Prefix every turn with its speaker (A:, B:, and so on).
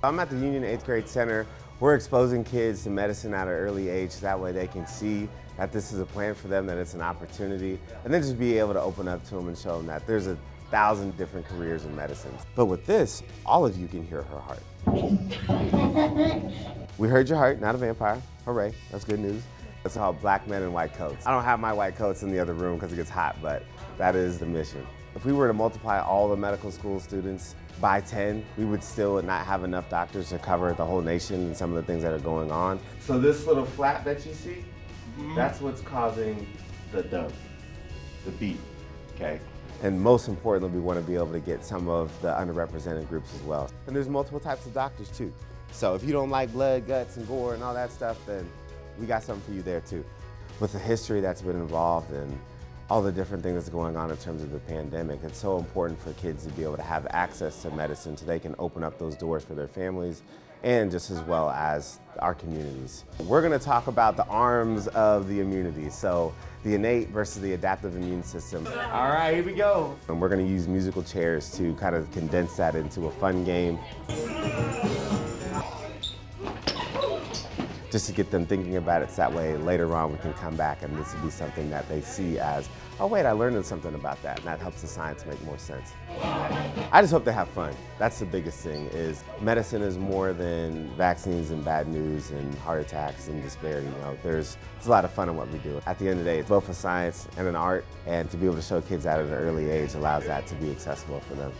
A: I'm at the Union 8th Grade Center. We're exposing kids to medicine at an early age, that way they can see that this is a plan for them, that it's an opportunity, and then just be able to open up to them and show them that there's 1,000 different careers in medicine. But with this, all of you can hear her heart. We heard your heart, not a vampire. Hooray, that's good news. It's called Black Men in White Coats. I don't have my white coats in the other room because it gets hot, but that is the mission. If we were to multiply all the medical school students by 10, we would still not have enough doctors to cover the whole nation and some of the things that are going on. So this little flap that you see, that's what's causing the dub, the beat, okay? And most importantly, we want to be able to get some of the underrepresented groups as well. And there's multiple types of doctors too. So if you don't like blood, guts, and gore and all that stuff, then we got something for you there too. With the history that's been involved and all the different things that's going on in terms of the pandemic, it's so important for kids to be able to have access to medicine so they can open up those doors for their families and just as well as our communities. We're gonna talk about the arms of the immunity, so the innate versus the adaptive immune system. All right, here we go. And we're gonna use musical chairs to kind of condense that into a fun game. Just to get them thinking about it, so that way later on we can come back and this will be something that they see as, oh wait, I learned something about that, and that helps the science make more sense. I just hope they have fun. That's the biggest thing, is medicine is more than vaccines and bad news and heart attacks and despair, you know. There's a lot of fun in what we do. At the end of the day, it's both a science and an art, and to be able to show kids at an early age allows that to be accessible for them.